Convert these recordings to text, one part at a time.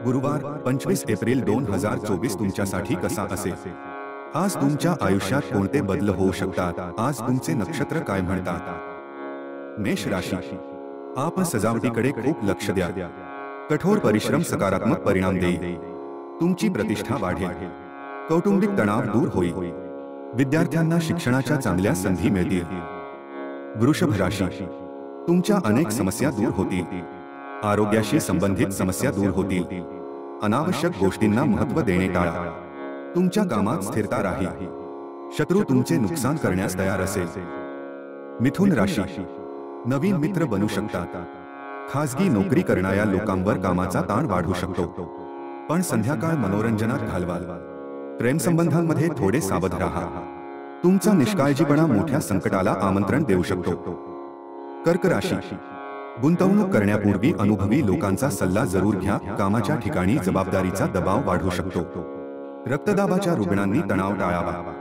गुरुवार 25 एप्रिल 2024 तुमच्यासाठी कसा असेल? आज तुमच्या आयुष्यात कोणते बदल होऊ शकतात? आज तुमचे नक्षत्र काय म्हणतात? मेष राशी, आपण सजावटीकडे खूप लक्ष द्या. कठोर परिश्रम सकारात्मक परिणाम देईल. तुमची प्रतिष्ठा वाढेल. कौटुंबिक तणाव दूर होईल. विद्यार्थ्यांना शिक्षणाच्या चांगल्या संधी मिळतील. वृषभ राशी, तुमच्या अनेक समस्या दूर होतील. आरोग्याशी संबंधित समस्या दूर होतील. अनावश्यक गोष्टींना महत्त्व देणे टाळा. तुमच्या कामात स्थिरता राहील. शत्रू तुमचे नुकसान करण्यास तयार असेल. मिथुन राशी, नवीन मित्र बनू शकतात. खासगी नोकरी करणाऱ्या लोकांवर कामाचा ताण वाढू शकतो, पण संध्याकाळ मनोरंजनात घालवा. प्रेमसंबंधांमध्ये थोडे सावध राहा. तुमचा निष्काळजीपणा मोठ्या संकटाला आमंत्रण देऊ शकतो. कर्क राशी, गुंतवणूक करण्यापूर्वी अनुभवी लोकांचा सल्ला जरूर घ्या. कामाच्या ठिकाणी जबाबदारीचा दबाव वाढू शकतो. रक्तदाबाच्या रुग्णांनी तणाव टाळावा.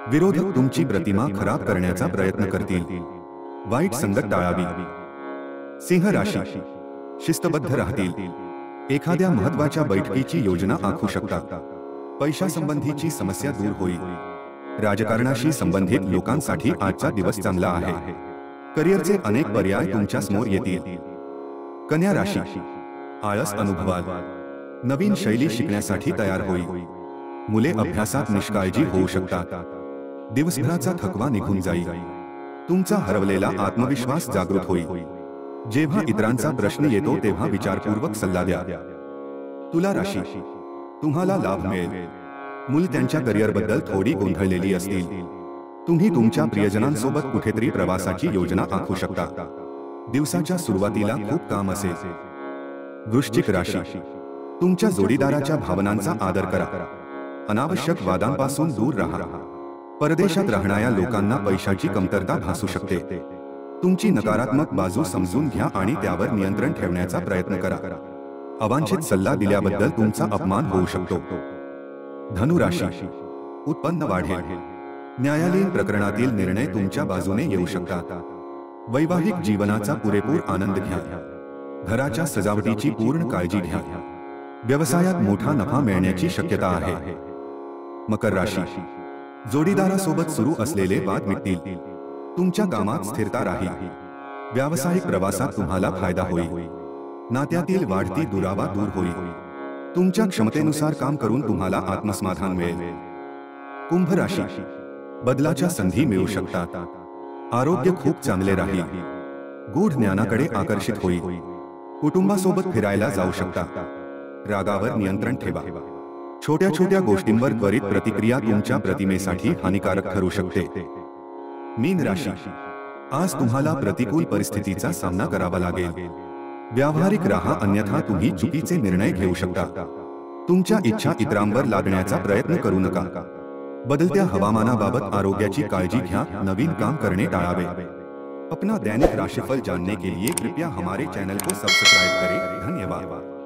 विरोधक तुमची प्रतिमा खराब करण्याचा प्रयत्न करतील. वाईट संगत टाळावी. सिंह राशी, शिस्तबद्ध राहतील. एखाद्या महत्त्वाच्या बैठकीची योजना आखू शकता. पैशासंबंधीची समस्या दूर होईल. राजकारणाशी संबंधित लोकांसाठी आजचा दिवस चांगला आहे. करिअरचे अनेक पर्याय तुमच्या समोर येतील. कन्या राशी, आळस अनुभवाल. नवीन शैली शिकण्यासाठी तयार होईल. मुले अभ्यासात निष्काळजी होऊ शकतात. दिवसभराचा थकवा निघून जाईल. तुमचा हरवलेला आत्मविश्वास जागृत होईल. जेव्हा इतरांचा प्रश्न येतो तेव्हा विचारपूर्वक सल्ला द्या. तुला राशी, तुम्हाला लाभ मिळेल. मुले त्यांच्या करिअरबद्दल थोडी गोंधळलेली असतील. तुम्ही तुमच्या प्रियजनांसोबत कुठेतरी प्रवासाची योजना आखू शकता. दिवसाच्या सुरुवातीला खूप काम असेल. वृश्चिक राशी, तुमच्या जोडीदाराच्या भावनांचा आदर करा. अनावश्यक वादांपासून दूर राहा. परदेशात राहणाऱ्या लोकांना पैशाची कमतरता भासू शकते. तुमची नकारात्मक बाजू समजून घ्या आणि त्यावर नियंत्रण ठेवण्याचा प्रयत्न करा. अवांछित सल्ला दिल्याबद्दल तुमचा अपमान होऊ शकतो. धनु राशी, उत्पन्न वाढेल. न्यायालयीन प्रकरणातील निर्णय तुमच्या बाजूने येऊ शकतात. वैवाहिक जीवनाचा पुरेपूर आनंद घ्या. घराच्या सजावटीची पूर्ण काळजी घ्या. व्यवसायात मोठा नफा मिळण्याची शक्यता आहे. मकर राशी, जोडीदारासोबत सुरू असलेले वाद मिटतील. तुमच्या कामात स्थिरता राहील. व्यावसायिक प्रवासात तुम्हाला फायदा होईल. नात्यातील वाढती दुरावा दूर होईल. तुमच्या क्षमतेनुसार काम करून तुम्हाला आत्मसमाधान मिळेल. कुंभ राशी, बदलाच्या संधी मिळू शकतात. आरोग्य खूप चांगले राहील. गूढ ज्ञानाकडे आकर्षित होईल. कुटुंबासोबत फिरायला जाऊ शकता. रागावर नियंत्रण ठेवा. छोट्या छोट्या गोष्टींवर त्वरित प्रतिक्रिया तुमच्या प्रतिमेसाठी हानिकारक ठरू शकते. मीन राशी, आज तुम्हाला प्रतिकूल परिस्थितीचा सामना करावा लागेल. व्यावहारिक राहा, अन्यथा तुम्ही चुकीचे निर्णय घेऊ शकता. तुमच्या इच्छा इतरांवर लादण्याचा प्रयत्न करू नका. बदलत्या हवामानाबाबत आरोग्याची काळजी घ्या. नवीन काम करणे टाळावे. अपना दैनिक राशिफल जानने के लिए कृपया हमारे चैनल को सब्सक्राइब करें. धन्यवाद.